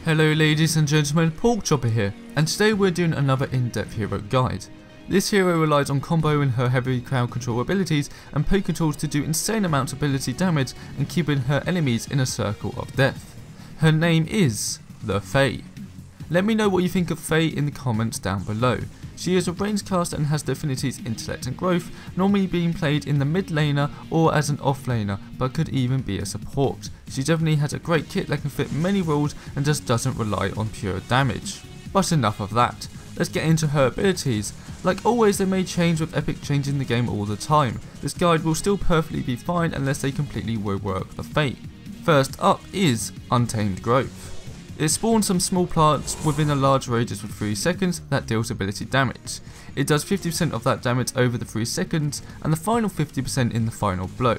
Hello ladies and gentlemen, Porkchopper here, and today we're doing another in-depth hero guide. This hero relies on comboing her heavy crowd control abilities and poking tools to do insane amounts of ability damage and keeping her enemies in a circle of death. Her name is the Fae. Let me know what you think of Fae in the comments down below. She is a ranged caster and has the affinities Intellect and Growth, normally being played in the mid laner or as an off laner, but could even be a support. She definitely has a great kit that can fit many roles and just doesn't rely on pure damage. But enough of that, let's get into her abilities. Like always, they may change with Epic changing the game all the time. This guide will still perfectly be fine unless they completely rework the Fae. First up is Untamed Growth. It spawns some small plants within a large radius for 3 seconds that deals ability damage. It does 50% of that damage over the 3 seconds and the final 50% in the final blow.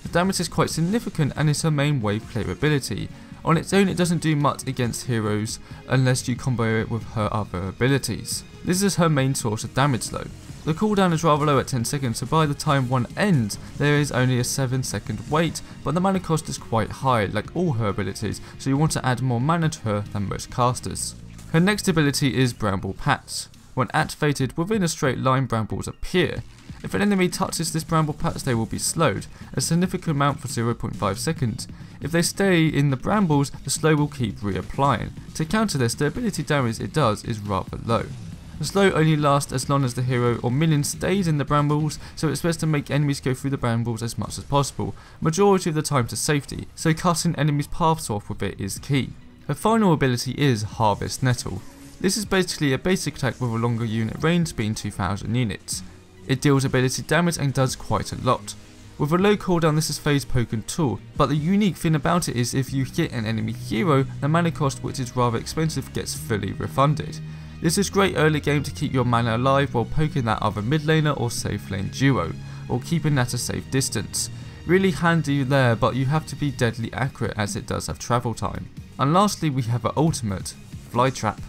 The damage is quite significant and is her main wave clear ability. On its own it doesn't do much against heroes unless you combo it with her other abilities. This is her main source of damage though. The cooldown is rather low at 10 seconds, so by the time one ends, there is only a 7-second wait, but the mana cost is quite high, like all her abilities, so you want to add more mana to her than most casters. Her next ability is Bramble Patch. When activated, within a straight line brambles appear. If an enemy touches this bramble patch, they will be slowed, a significant amount for 0.5 seconds. If they stay in the brambles, the slow will keep reapplying. To counter this, the ability damage it does is rather low. The slow only lasts as long as the hero or minion stays in the brambles, so it's best to make enemies go through the brambles as much as possible, majority of the time to safety, so cutting enemies' paths off with it is key. Her final ability is Harvest Nettle. This is basically a basic attack with a longer unit range being 2000 units. It deals ability damage and does quite a lot. With a low cooldown, this is Fae's poking tool, but the unique thing about it is if you hit an enemy hero, the mana cost, which is rather expensive, gets fully refunded. This is great early game to keep your mana alive while poking that other mid laner or safe lane duo, or keeping at a safe distance. Really handy there, but you have to be deadly accurate as it does have travel time. And lastly we have her ultimate, Fly Trap.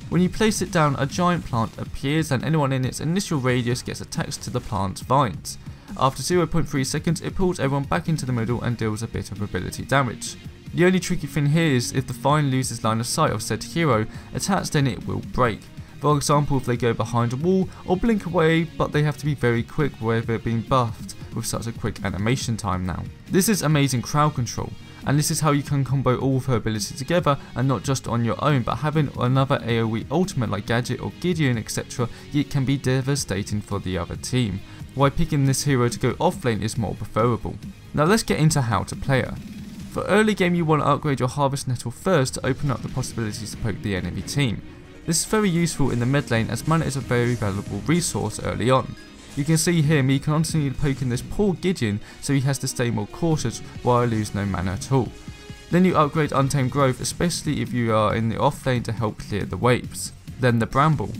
When you place it down, a giant plant appears and anyone in its initial radius gets attached to the plant's vines. After 0.3 seconds it pulls everyone back into the middle and deals a bit of ability damage. The only tricky thing here is if the vine loses line of sight of said hero attached, then it will break. For example, if they go behind a wall or blink away, but they have to be very quick where they're being buffed with such a quick animation time now. This is amazing crowd control, and this is how you can combo all of her abilities together and not just on your own, but having another AoE ultimate like Gadget or Gideon etc, it can be devastating for the other team. Why picking this hero to go off lane is more preferable. Now let's get into how to play her. For early game you want to upgrade your Harvest Nettle first to open up the possibilities to poke the enemy team. This is very useful in the mid lane as mana is a very valuable resource early on. You can see here me constantly poking this poor Gideon, so he has to stay more cautious while I lose no mana at all. Then you upgrade Untamed Growth, especially if you are in the off lane to help clear the waves. Then the Bramble.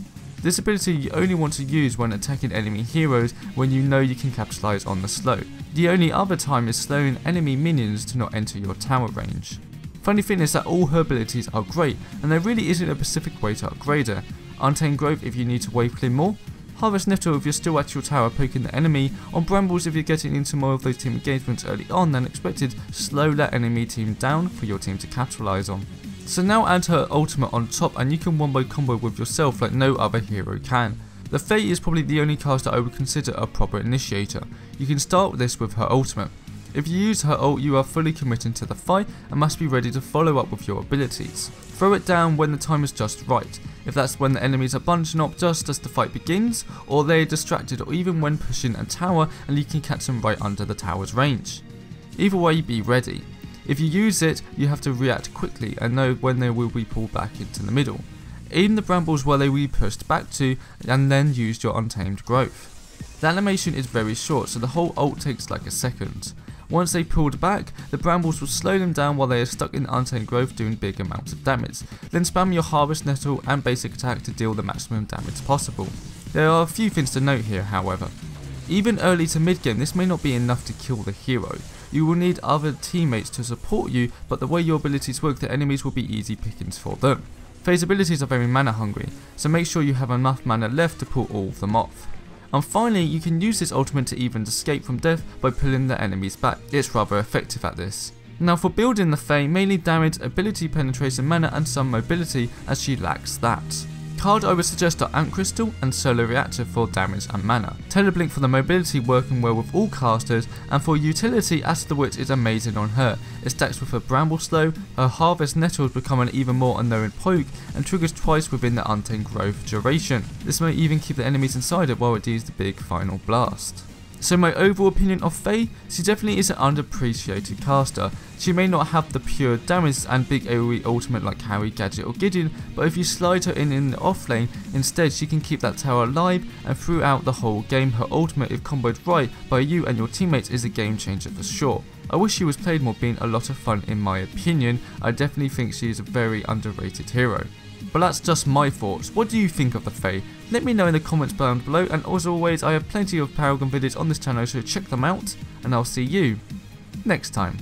This ability you only want to use when attacking enemy heroes when you know you can capitalize on the slow. The only other time is slowing enemy minions to not enter your tower range. Funny thing is that all her abilities are great and there really isn't a specific way to upgrade her. Untamed Growth if you need to wave clear more, Harvest Nettle if you're still at your tower poking the enemy, on Brambles if you're getting into more of those team engagements early on than expected, slow that enemy team down for your team to capitalize on. So now add her ultimate on top and you can wombo combo with yourself like no other hero can. The Fae is probably the only caster I would consider a proper initiator. You can start with this with her ultimate. If you use her ult you are fully committing to the fight and must be ready to follow up with your abilities. Throw it down when the time is just right, if that's when the enemies are bunching up just as the fight begins, or they are distracted, or even when pushing a tower and you can catch them right under the tower's range. Either way, be ready. If you use it, you have to react quickly and know when they will be pulled back into the middle. Aim the brambles where they will be pushed back to and then use your Untamed Growth. The animation is very short, so the whole ult takes like a second. Once they pulled back, the brambles will slow them down while they are stuck in Untamed Growth doing big amounts of damage. Then spam your Harvest Nettle and basic attack to deal the maximum damage possible. There are a few things to note here however. Even early to mid game this may not be enough to kill the hero. You will need other teammates to support you, but the way your abilities work, the enemies will be easy pickings for them. Fae's abilities are very mana hungry, so make sure you have enough mana left to pull all of them off. And finally, you can use this ultimate to even escape from death by pulling the enemies back. It's rather effective at this. Now for building the Fae, mainly damage, ability penetration, mana and some mobility, as she lacks that. Card I would suggest are Ant Crystal and Solar Reactor for damage and mana. Teleblink for the mobility, working well with all casters, and for utility, Aster the Witch is amazing on her. It stacks with her Bramble Slow, her Harvest Nettles become an even more unknown poke, and triggers twice within the Untamed growth duration. This may even keep the enemies inside it while it deals the big final blast. So my overall opinion of Fae, she definitely is an underappreciated caster. She may not have the pure damage and big AoE ultimate like Harry, Gadget or Gideon, but if you slide her in the off lane, instead she can keep that tower alive, and throughout the whole game her ultimate, if comboed right by you and your teammates, is a game changer for sure. I wish she was played more, being a lot of fun in my opinion. I definitely think she is a very underrated hero. But that's just my thoughts. What do you think of the Fae? Let me know in the comments down below, and as always I have plenty of Paragon videos on this channel, so check them out, and I'll see you next time.